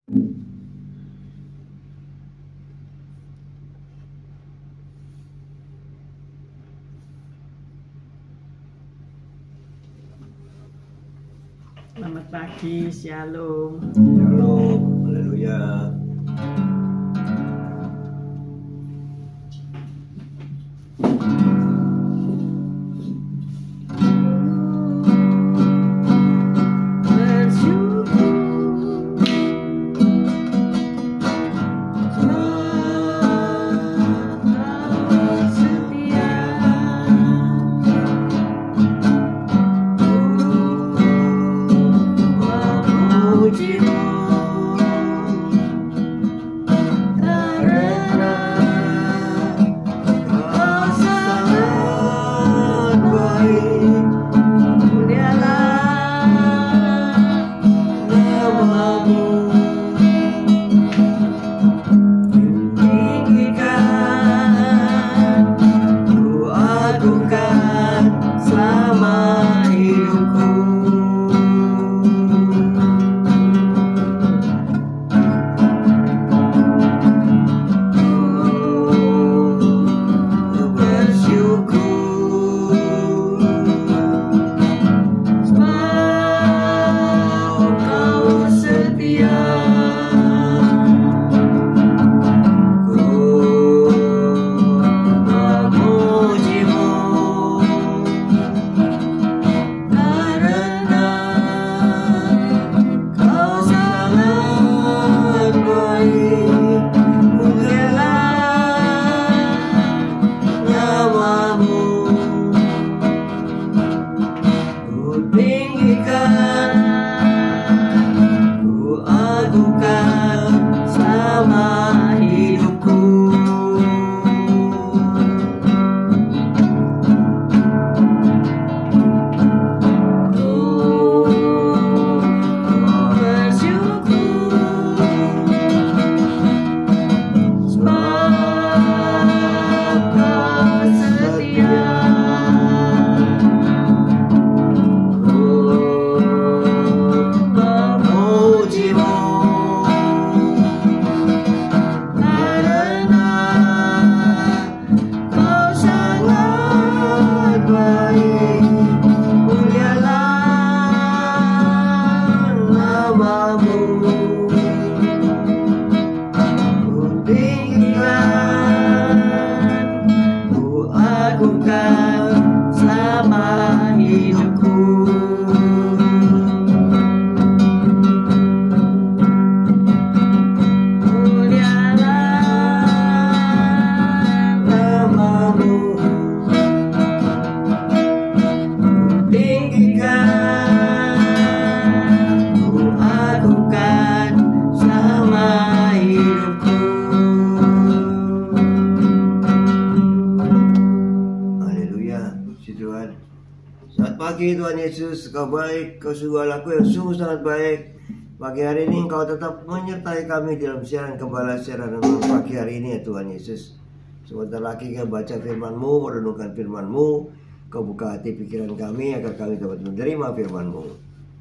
Selamat pagi, shalom. Shalom, haleluya. Tuhan Yesus, Kau baik, Kau sungguh laku yang sungguh sangat baik. Pagi hari ini Engkau tetap menyertai kami dalam siaran Gembala siaran pagi hari ini ya Tuhan Yesus. Sebentar lagi Kau baca firman-Mu, merenungkan firman-Mu. Kau buka hati pikiran kami agar kami dapat menerima firman-Mu.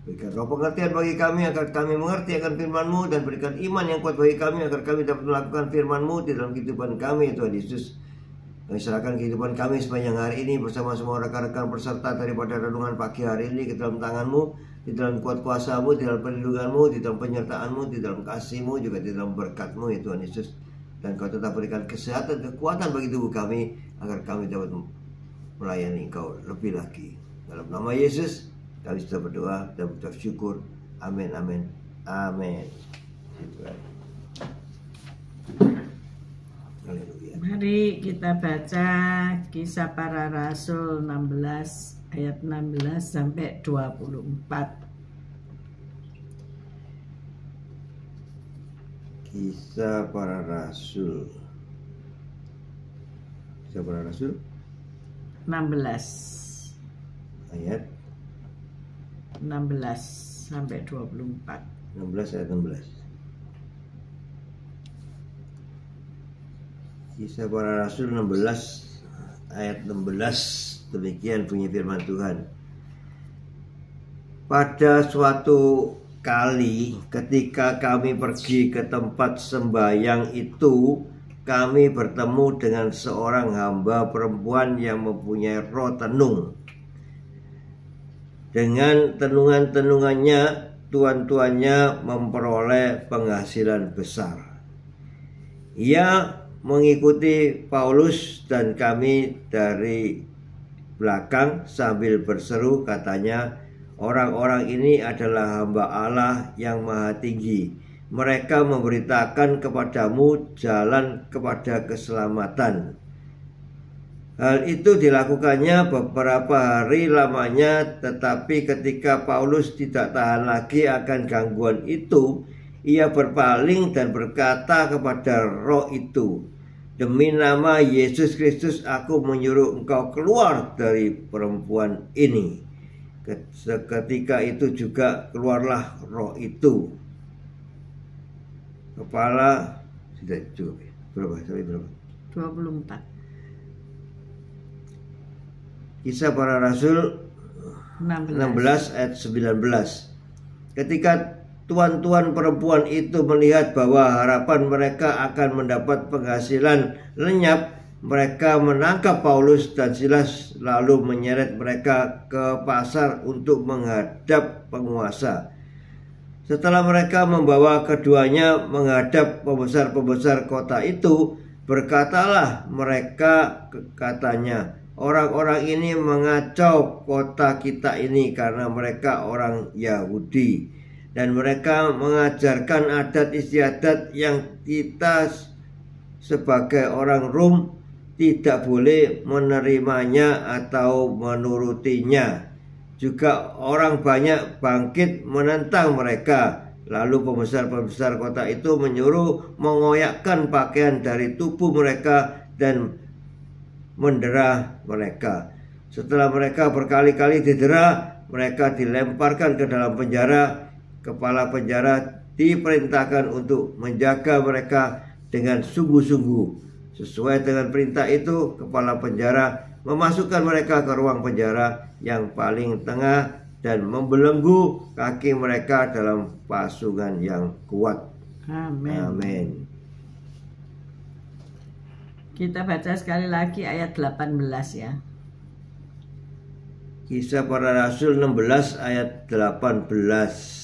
Berikan roh pengertian bagi kami agar kami mengerti akan firman-Mu, dan berikan iman yang kuat bagi kami agar kami dapat melakukan firman-Mu di dalam kehidupan kami Tuhan Yesus. Kami serahkan kehidupan kami sepanjang hari ini bersama semua rekan-rekan peserta daripada renungan pagi hari ini ke dalam tangan-Mu, di dalam kuat kuasa-Mu, di dalam perlindungan-Mu, di dalam penyertaan-Mu, di dalam kasih-Mu, juga di dalam berkat-Mu ya Tuhan Yesus. Dan Kau tetap berikan kesehatan, kekuatan bagi tubuh kami agar kami dapat melayani Engkau lebih lagi. Dalam nama Yesus kami sudah berdoa dan mengucap syukur. Amin, amin, amin. Mari kita baca Kisah Para Rasul 16 ayat 16 sampai 24. Kisah Para Rasul. Kisah Para Rasul 16 ayat 16 sampai 24. 16 ayat 16. Kisah Para Rasul 16 ayat 16. Demikian bunyi firman Tuhan. Pada suatu kali ketika kami pergi ke tempat sembahyang itu, kami bertemu dengan seorang hamba perempuan yang mempunyai roh tenung. Dengan tenungan-tenungannya, tuan-tuannya memperoleh penghasilan besar. Ia mengikuti Paulus dan kami dari belakang sambil berseru, katanya, "Orang-orang ini adalah hamba Allah yang Maha Tinggi. Mereka memberitakan kepadamu jalan kepada keselamatan." Hal itu dilakukannya beberapa hari lamanya, tetapi ketika Paulus tidak tahan lagi akan gangguan itu, ia berpaling dan berkata kepada roh itu, "Demi nama Yesus Kristus, aku menyuruh engkau keluar dari perempuan ini." Seketika itu juga keluarlah roh itu. Kepala sudah cukup. Berapa? 24. Kisah Para Rasul 16 ayat 19. Ketika tuan-tuan perempuan itu melihat bahwa harapan mereka akan mendapat penghasilan lenyap, mereka menangkap Paulus dan Silas lalu menyeret mereka ke pasar untuk menghadap penguasa. Setelah mereka membawa keduanya menghadap pembesar-pembesar kota itu, berkatalah mereka, katanya, "Orang-orang ini mengacau kota kita ini karena mereka orang Yahudi, dan mereka mengajarkan adat istiadat yang kita sebagai orang Rom tidak boleh menerimanya atau menurutinya." Juga orang banyak bangkit menentang mereka. Lalu pembesar-pembesar kota itu menyuruh mengoyakkan pakaian dari tubuh mereka dan mendera mereka. Setelah mereka berkali-kali didera, mereka dilemparkan ke dalam penjara. Kepala penjara diperintahkan untuk menjaga mereka dengan sungguh-sungguh. Sesuai dengan perintah itu, kepala penjara memasukkan mereka ke ruang penjara yang paling tengah dan membelenggu kaki mereka dalam pasungan yang kuat. Amin. Amin. Kita baca sekali lagi ayat 18 ya. Kisah Para Rasul 16 ayat 18.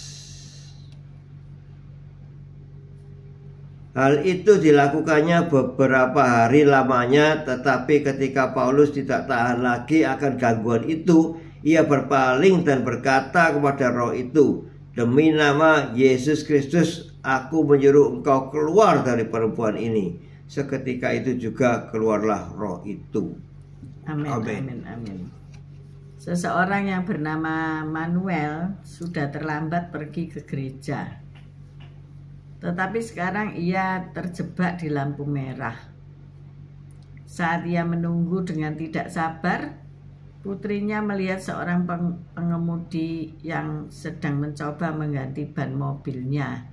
Hal itu dilakukannya beberapa hari lamanya, tetapi ketika Paulus tidak tahan lagi akan gangguan itu, ia berpaling dan berkata kepada roh itu, "Demi nama Yesus Kristus, aku menyuruh engkau keluar dari perempuan ini." Seketika itu juga keluarlah roh itu. Amin, Amin. amin, amin. Seseorang yang bernama Manuel sudah terlambat pergi ke gereja. Tetapi sekarang ia terjebak di lampu merah. Saat ia menunggu dengan tidak sabar, putrinya melihat seorang pengemudi yang sedang mencoba mengganti ban mobilnya,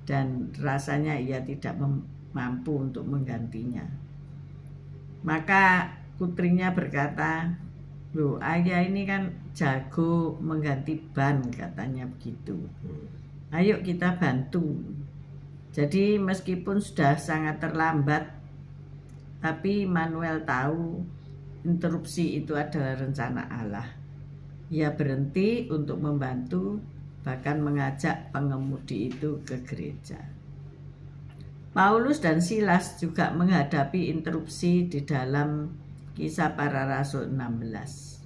dan rasanya ia tidak mampu untuk menggantinya. Maka putrinya berkata, "Loh, ayah ini kan jago mengganti ban," katanya begitu. "Ayo kita bantu." Jadi meskipun sudah sangat terlambat, tapi Manuel tahu interupsi itu adalah rencana Allah. Ia berhenti untuk membantu, bahkan mengajak pengemudi itu ke gereja. Paulus dan Silas juga menghadapi interupsi di dalam Kisah Para Rasul 16.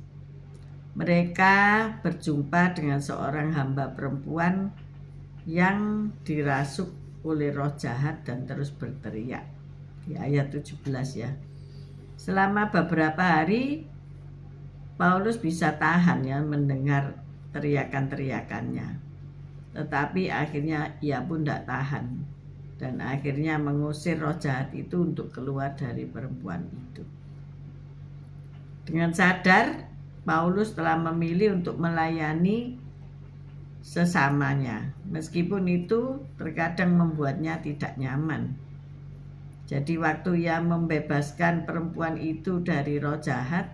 Mereka berjumpa dengan seorang hamba perempuan yang dirasuk oleh roh jahat dan terus berteriak. Di ayat 17 ya. Selama beberapa hari Paulus bisa tahan ya mendengar teriakan-teriakannya. Tetapi akhirnya ia pun tidak tahan, dan akhirnya mengusir roh jahat itu untuk keluar dari perempuan itu. Dengan sadar, Paulus telah memilih untuk melayani sesamanya, meskipun itu terkadang membuatnya tidak nyaman. Jadi waktu ia membebaskan perempuan itu dari roh jahat,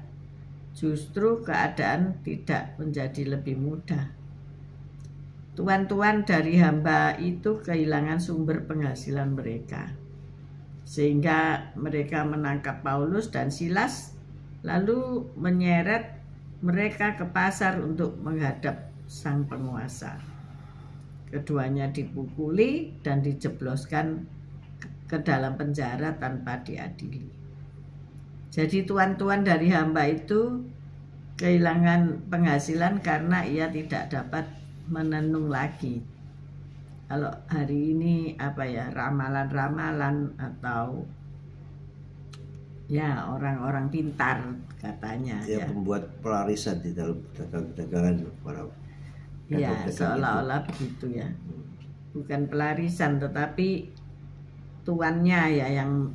justru keadaan tidak menjadi lebih mudah. tuan-tuan dari hamba itu kehilangan sumber penghasilan mereka, sehingga mereka menangkap Paulus dan Silas lalu menyeret mereka ke pasar untuk menghadap sang penguasa. Keduanya dipukuli dan dijebloskan ke dalam penjara tanpa diadili. Jadi tuan-tuan dari hamba itu kehilangan penghasilan karena ia tidak dapat menenung lagi. Kalau hari ini ramalan-ramalan atau ya orang-orang pintar katanya ya, membuat pelarisan di dalam dagangan para ya, seolah-olah begitu ya. Bukan pelarisan tetapi tuannya ya, yang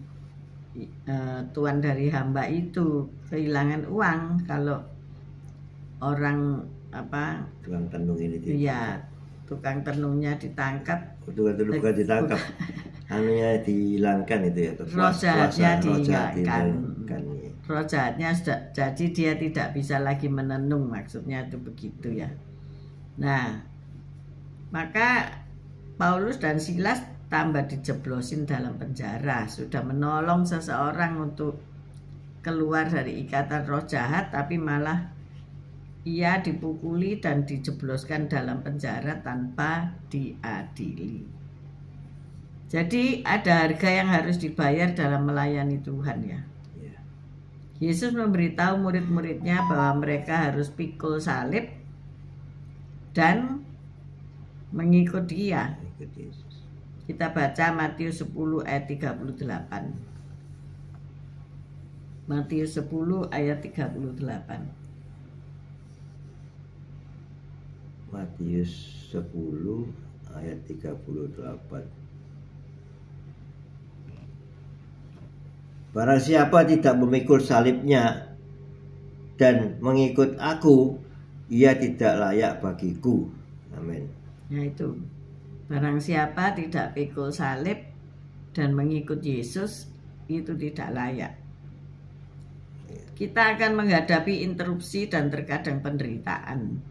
tuan dari hamba itu kehilangan uang kalau orang tukang tenung ini ya, tukang tenungnya ditangkap. Tukang tenung bukan ditangkap, anunya dihilangkan itu ya. Roh jahatnya dihilangkan. Ya. Roh jahatnya sudah, jadi dia tidak bisa lagi menenung, maksudnya itu begitu ya. Nah, maka Paulus dan Silas tambah dijeblosin dalam penjara. Sudah menolong seseorang untuk keluar dari ikatan roh jahat, tapi malah ia dipukuli dan dijebloskan dalam penjara tanpa diadili. Jadi ada harga yang harus dibayar dalam melayani Tuhan ya. Yesus memberitahu murid-muridnya bahwa mereka harus pikul salib dan mengikut dia. Kita baca Matius 10 ayat 38. Matius 10 ayat 38. Matius 10 ayat 38. Barang siapa tidak memikul salibnya dan mengikut aku, ia tidak layak bagiku. Amin. Ya itu. Barang siapa tidak pikul salib dan mengikut Yesus, itu tidak layak. Kita akan menghadapi interupsi dan terkadang penderitaan,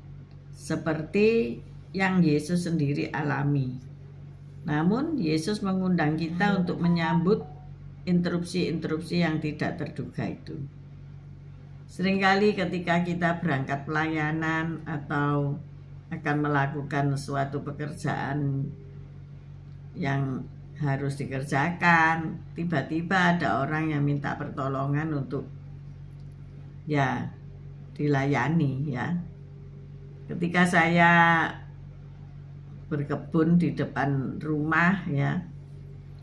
seperti yang Yesus sendiri alami. Namun Yesus mengundang kita untuk menyambut interupsi-interupsi yang tidak terduga itu. Seringkali ketika kita berangkat pelayanan atau akan melakukan suatu pekerjaan yang harus dikerjakan, tiba-tiba ada orang yang minta pertolongan untuk ya dilayani ya. Ketika saya berkebun di depan rumah ya,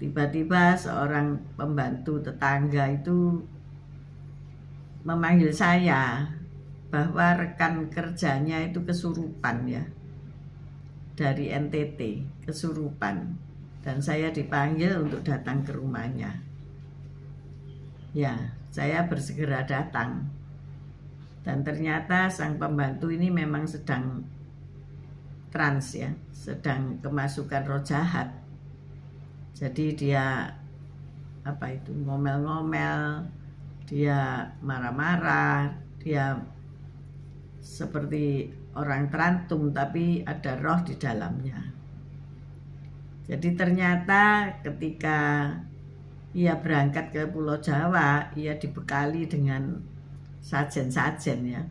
tiba-tiba seorang pembantu tetangga itu memanggil saya bahwa rekan kerjanya itu kesurupan ya, dari NTT kesurupan, dan saya dipanggil untuk datang ke rumahnya. Ya, saya bersegera datang, dan ternyata sang pembantu ini memang sedang trans ya, sedang kemasukan roh jahat. Jadi dia ngomel-ngomel, dia marah-marah, dia seperti orang terantum tapi ada roh di dalamnya. Jadi ternyata ketika ia berangkat ke Pulau Jawa, ia dibekali dengan sajen-sajen ya,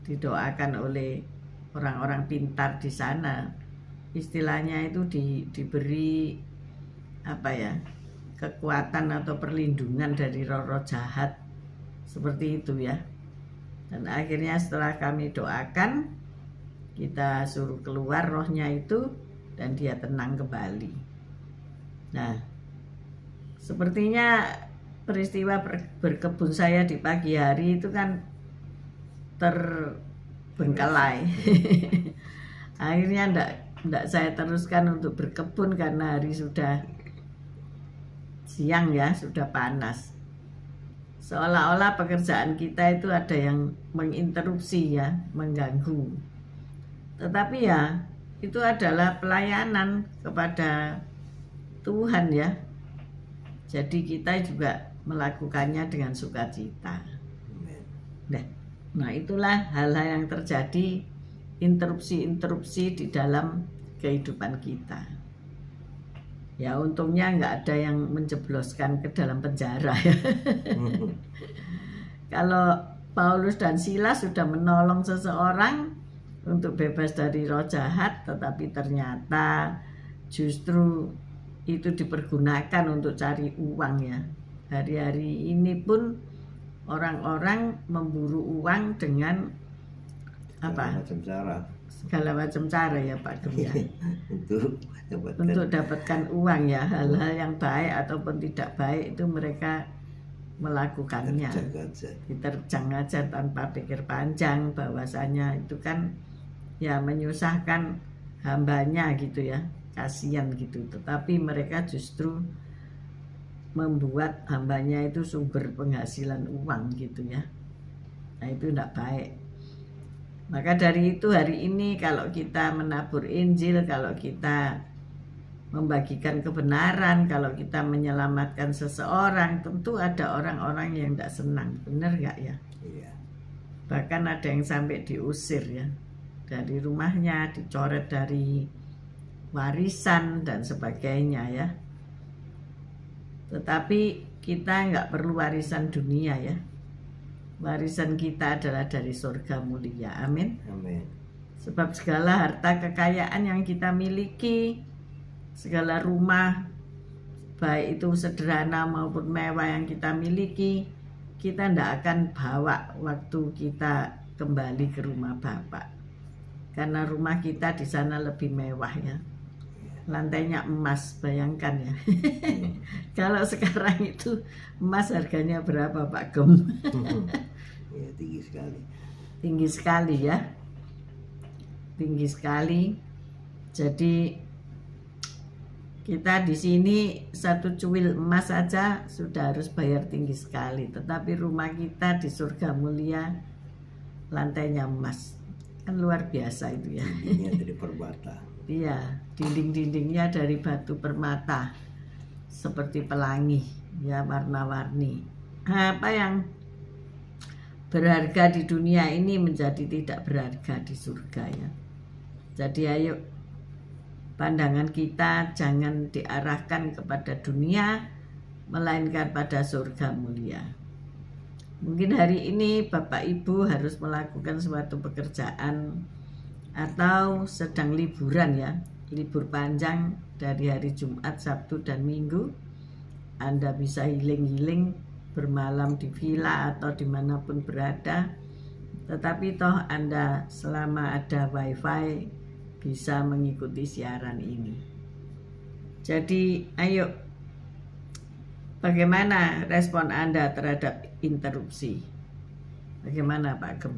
didoakan oleh orang-orang pintar di sana. Istilahnya itu diberi kekuatan atau perlindungan dari roh-roh jahat, seperti itu ya. Dan akhirnya setelah kami doakan, kita suruh keluar rohnya itu dan dia tenang kembali. Nah, sepertinya peristiwa berkebun saya di pagi hari itu kan terbengkalai. Akhirnya enggak saya teruskan untuk berkebun karena hari sudah siang ya, sudah panas. Seolah-olah pekerjaan kita itu ada yang menginterupsi ya, mengganggu. Tetapi ya, itu adalah pelayanan kepada Tuhan ya. Jadi kita juga melakukannya dengan sukacita. Nah, itulah hal-hal yang terjadi interupsi-interupsi di dalam kehidupan kita. Ya untungnya nggak ada yang menjebloskan ke dalam penjara ya. Kalau Paulus dan Silas sudah menolong seseorang untuk bebas dari roh jahat, tetapi ternyata justru itu dipergunakan untuk cari uang ya. Hari-hari ini pun orang-orang memburu uang dengan segala macam cara ya Pak Gem ya. untuk dapatkan uang ya, hal-hal yang baik ataupun tidak baik itu mereka melakukannya, diterjang aja tanpa pikir panjang, bahwasanya itu kan ya menyusahkan hambanya gitu ya, kasihan gitu. Tetapi mereka justru membuat hambanya itu sumber penghasilan uang gitu ya. Nah itu tidak baik. Maka dari itu hari ini kalau kita menabur Injil, kalau kita membagikan kebenaran, kalau kita menyelamatkan seseorang, tentu ada orang-orang yang tidak senang, benar nggak ya? Iya. Bahkan ada yang sampai diusir ya dari rumahnya, dicoret dari warisan dan sebagainya ya. Tetapi kita nggak perlu warisan dunia ya. Warisan kita adalah dari surga mulia. Amin. Amin. Sebab segala harta kekayaan yang kita miliki, segala rumah, baik itu sederhana maupun mewah yang kita miliki, kita tidak akan bawa waktu kita kembali ke rumah Bapak. Karena rumah kita di sana lebih mewah ya. Lantainya emas, bayangkan ya. Kalau sekarang itu emas harganya berapa Pak Gem? Ya, tinggi sekali. Tinggi sekali ya. Tinggi sekali. Jadi kita di sini satu cuil emas saja sudah harus bayar tinggi sekali. Tetapi rumah kita di surga mulia lantainya emas. Kan luar biasa itu ya. Dindingnya dari permata. Iya, dinding-dindingnya dari batu permata seperti pelangi ya, warna-warni. Apa yang berharga di dunia ini menjadi tidak berharga di surga ya. Jadi ayo pandangan kita jangan diarahkan kepada dunia, melainkan pada surga mulia. Mungkin hari ini Bapak Ibu harus melakukan suatu pekerjaan atau sedang liburan ya, libur panjang dari hari Jumat, Sabtu, dan Minggu. Anda bisa healing-healing, bermalam di villa atau dimanapun berada. Tetapi toh Anda selama ada wifi bisa mengikuti siaran ini. Jadi ayo, bagaimana respon Anda terhadap interupsi? Bagaimana Pak Gem?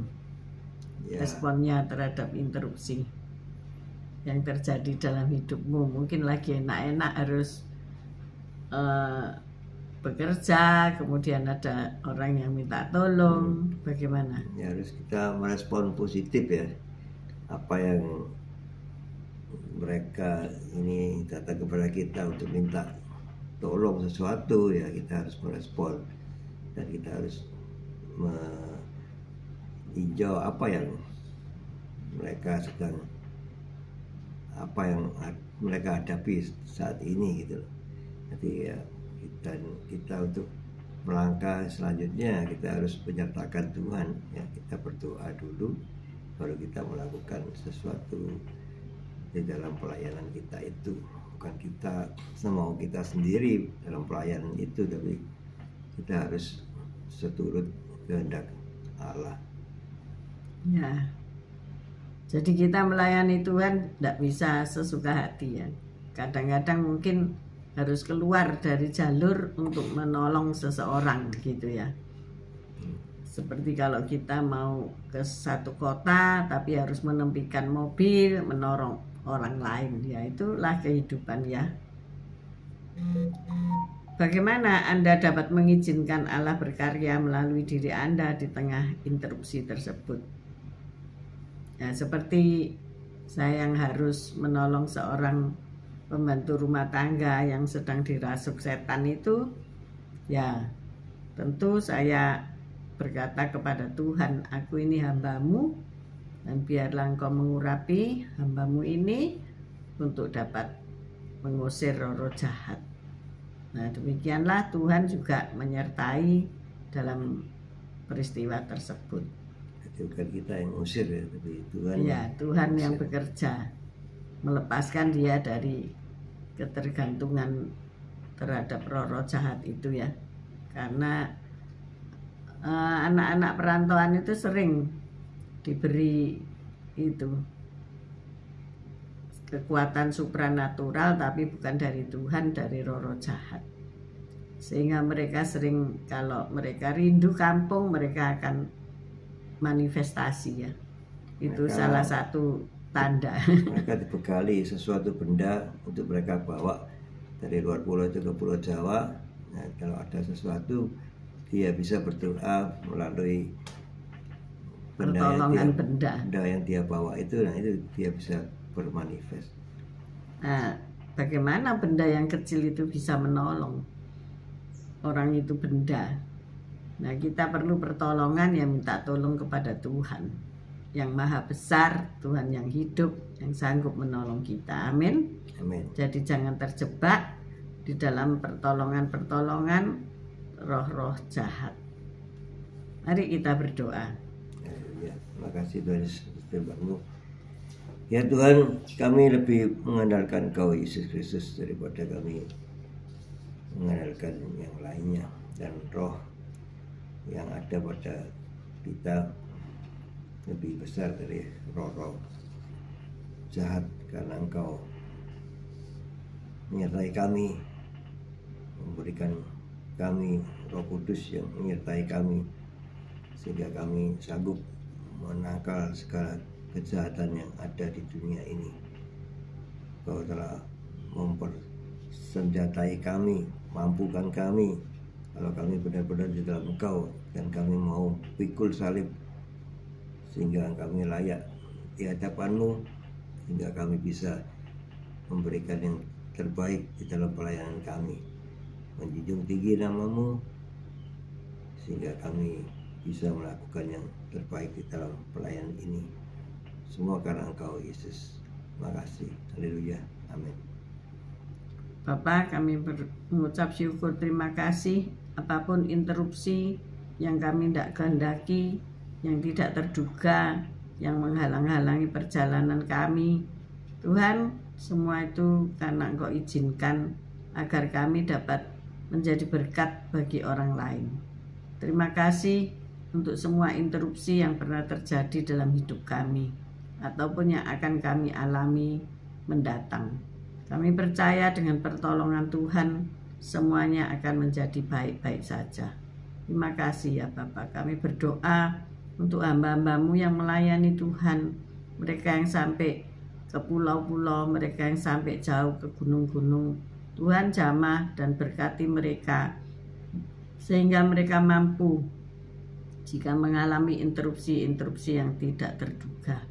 Ya. Responnya terhadap interupsi yang terjadi dalam hidupmu. Mungkin lagi enak-enak harus bekerja, kemudian ada orang yang minta tolong. Bagaimana? Ya, harus kita merespon positif ya. Apa yang mereka ini datang kepada kita untuk minta tolong sesuatu, ya kita harus merespon. Dan kita harus hijau apa yang mereka sedang, apa yang mereka hadapi saat ini gitu. Jadi ya kita untuk melangkah selanjutnya kita harus menyertakan Tuhan ya. Kita berdoa dulu baru kita melakukan sesuatu di dalam pelayanan kita itu. Bukan kita semau kita sendiri dalam pelayanan itu, tapi kita harus seturut kehendak Allah. Ya, jadi kita melayani Tuhan tidak bisa sesuka hati ya. Kadang-kadang mungkin harus keluar dari jalur untuk menolong seseorang gitu ya. Seperti kalau kita mau ke satu kota tapi harus menempikan mobil, menolong orang lain, ya itulah kehidupan ya. Bagaimana Anda dapat mengizinkan Allah berkarya melalui diri Anda di tengah interupsi tersebut? Ya, seperti saya yang harus menolong seorang pembantu rumah tangga yang sedang dirasuk setan itu, ya tentu saya berkata kepada Tuhan, aku ini hamba-Mu, Dan biarlah Engkau mengurapi hamba-Mu ini untuk dapat mengusir roh-roh jahat. Nah, demikianlah Tuhan juga menyertai dalam peristiwa tersebut. Bukan kita yang usir ya, tapi Tuhan. Ya, Tuhan yang bekerja melepaskan dia dari ketergantungan terhadap roh-roh jahat itu ya. Karena anak-anak perantauan itu sering diberi itu kekuatan supranatural, tapi bukan dari Tuhan, dari roh-roh jahat. Sehingga mereka sering, kalau mereka rindu kampung, mereka akan manifestasi ya. Itu mereka, salah satu tanda. Mereka dibekali sesuatu benda untuk mereka bawa dari luar pulau itu ke Pulau Jawa. Nah, kalau ada sesuatu, dia bisa berdoa melalui pertolongan benda yang dia bawa itu. Nah, itu dia bisa bermanifest. Nah, bagaimana benda yang kecil itu bisa menolong orang itu benda? Nah, kita perlu pertolongan, yang minta tolong kepada Tuhan yang maha besar, Tuhan yang hidup, yang sanggup menolong kita. Amin. Amin. Jadi jangan terjebak di dalam pertolongan roh-roh jahat. Mari kita berdoa. Ya, terima kasih Tuhan Yesus firman-Mu. Ya Tuhan, kami lebih mengandalkan Kau Yesus Kristus daripada kami mengandalkan yang lainnya, dan roh yang ada pada kita lebih besar dari roh-roh jahat, karena Engkau menyertai kami, memberikan kami Roh Kudus yang menyertai kami, sehingga kami sanggup menangkal segala kejahatan yang ada di dunia ini. Kau telah mempersenjatai kami, mampukan kami, kalau kami benar-benar di dalam Engkau, dan kami mau pikul salib sehingga kami layak di hadapan-Mu, sehingga kami bisa memberikan yang terbaik di dalam pelayanan kami, menjunjung tinggi nama-Mu, sehingga kami bisa melakukan yang terbaik di dalam pelayanan ini. Semua karena Engkau Yesus. Terima kasih. Haleluya. Amin. Bapak, kami mengucap syukur, terima kasih. Apapun interupsi yang kami tidak kehendaki, yang tidak terduga, yang menghalang-halangi perjalanan kami, Tuhan, semua itu karena Engkau izinkan agar kami dapat menjadi berkat bagi orang lain. Terima kasih untuk semua interupsi yang pernah terjadi dalam hidup kami, ataupun yang akan kami alami mendatang. Kami percaya dengan pertolongan Tuhan, semuanya akan menjadi baik-baik saja. Terima kasih ya Bapak. Kami berdoa untuk hamba-hamba-Mu yang melayani Tuhan, mereka yang sampai ke pulau-pulau, mereka yang sampai jauh ke gunung-gunung. Tuhan jamah dan berkati mereka, sehingga mereka mampu jika mengalami interupsi-interupsi yang tidak terduga.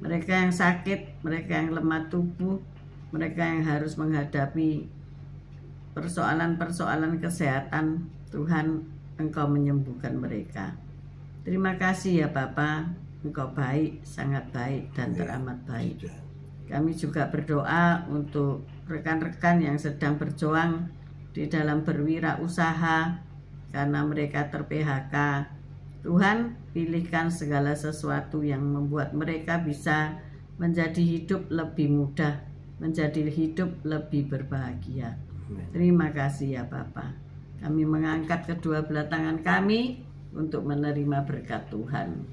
Mereka yang sakit, mereka yang lemah tubuh, mereka yang harus menghadapi persoalan-persoalan kesehatan, Tuhan, Engkau menyembuhkan mereka. Terima kasih ya Bapa, Engkau baik, sangat baik dan teramat baik. Kami juga berdoa untuk rekan-rekan yang sedang berjuang di dalam berwirausaha karena mereka ter-PHK. Tuhan, pilihkan segala sesuatu yang membuat mereka bisa menjadi hidup lebih mudah, menjadi hidup lebih berbahagia. Terima kasih ya Bapa. Kami mengangkat kedua belah tangan kami untuk menerima berkat Tuhan.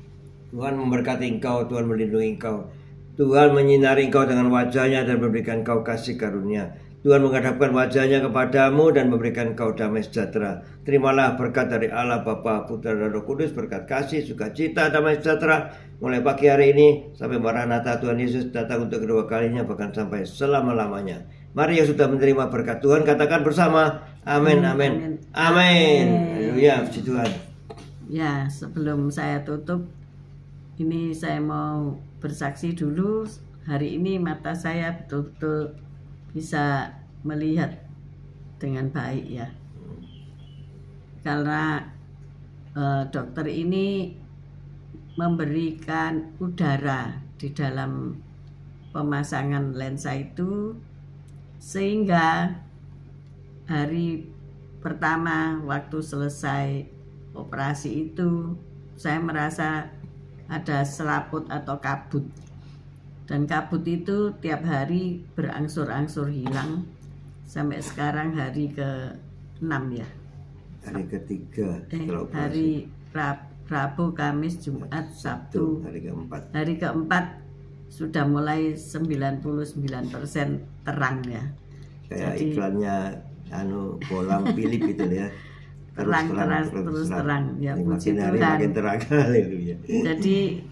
Tuhan memberkati engkau, Tuhan melindungi engkau, Tuhan menyinari engkau dengan wajahnya dan memberikan engkau kasih karunia. Tuhan menghadapkan wajahnya kepadamu dan memberikan engkau damai sejahtera. Terimalah berkat dari Allah Bapa, Putra dan Roh Kudus, berkat kasih, sukacita, damai sejahtera mulai pagi hari ini sampai Maranatha Tuhan Yesus datang untuk kedua kalinya, bahkan sampai selama-lamanya. Mari yang sudah menerima berkat Tuhan katakan bersama, amin, amin, amin. Haleluya, puji Tuhan. Ya, sebelum saya tutup, ini saya mau bersaksi dulu. Hari ini mata saya betul-betul bisa melihat dengan baik ya. Karena dokter ini memberikan udara di dalam pemasangan lensa itu, sehingga hari pertama waktu selesai operasi itu saya merasa ada selaput atau kabut, dan kabut itu tiap hari berangsur-angsur hilang sampai sekarang hari ke-6 ya, hari ketiga setelah operasi. Hari Rabu, Kamis, Jumat, Sabtu, hari keempat sudah mulai 99% terang ya. Kayak jadi, iklannya bolam Philip itu ya. Terus terang ya, puji Tuhan. Makin terang. Haleluya. Jadi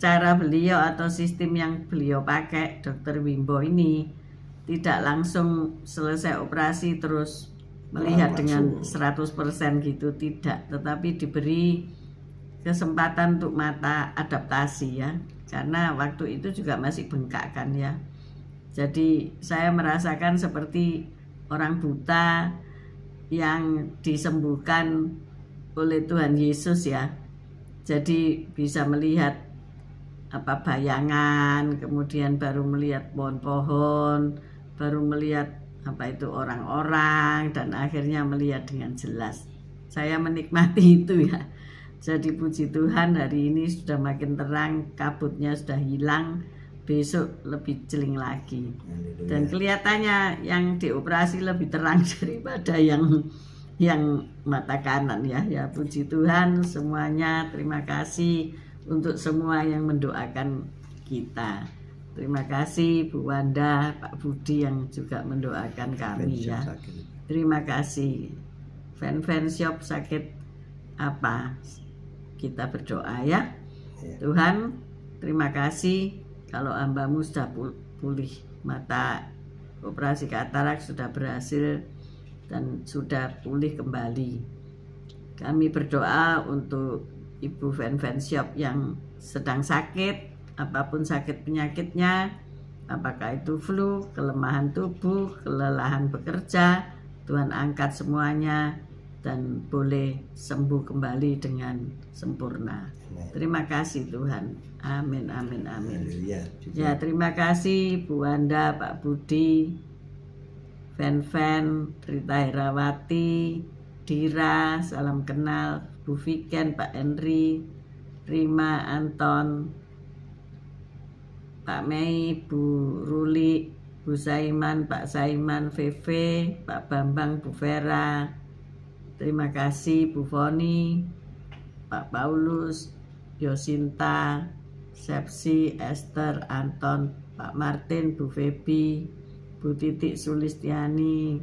cara beliau atau sistem yang beliau pakai, Dr. Wimbo ini tidak langsung selesai operasi terus melihat dengan 100% gitu, tidak, tetapi diberi kesempatan untuk mata adaptasi ya, karena waktu itu juga masih bengkak kan ya. Jadi saya merasakan seperti orang buta yang disembuhkan oleh Tuhan Yesus ya. Jadi bisa melihat apa bayangan, kemudian baru melihat pohon-pohon, baru melihat apa itu orang-orang, dan akhirnya melihat dengan jelas. Saya menikmati itu ya. Jadi puji Tuhan, hari ini sudah makin terang, kabutnya sudah hilang, besok lebih celing lagi. Haleluya. Dan kelihatannya yang dioperasi lebih terang daripada yang mata kanan ya. Ya puji Tuhan semuanya, terima kasih untuk semua yang mendoakan kita. Terima kasih Bu Wanda, Pak Budi yang juga mendoakan kami ya. Terima kasih. Fan shop sakit apa? Kita berdoa ya. Tuhan, terima kasih kalau hamba-Mu sudah pulih, mata operasi katarak sudah berhasil dan sudah pulih kembali. Kami berdoa untuk Ibu fan shop yang sedang sakit, apapun sakit penyakitnya, apakah itu flu, kelemahan tubuh, kelelahan bekerja, Tuhan angkat semuanya dan boleh sembuh kembali dengan sempurna. Terima kasih Tuhan. Amin, amin, amin. Ya, terima kasih Bu Wanda, Pak Budi, fan Rita Herawati, Dira, salam kenal, Bu Viken, Pak Henry, Rima, Anton, Pak Mei, Bu Ruli, Bu Saiman, Pak Saiman, Veve, Pak Bambang, Bu Vera. Terima kasih Bu Foni, Pak Paulus, Yosinta, Sepsi, Esther, Anton, Pak Martin, Bu Febi, Bu Titik Sulistiani.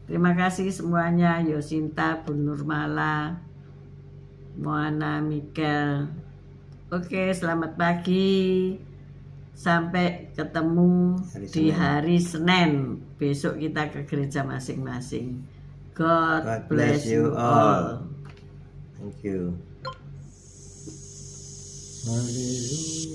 Terima kasih semuanya, Yosinta, Bu Nurmala, Moana, Mikel. Oke, selamat pagi. Sampai ketemu di hari Senin. Besok kita ke gereja masing-masing. God bless you all. Thank you. Hallelujah.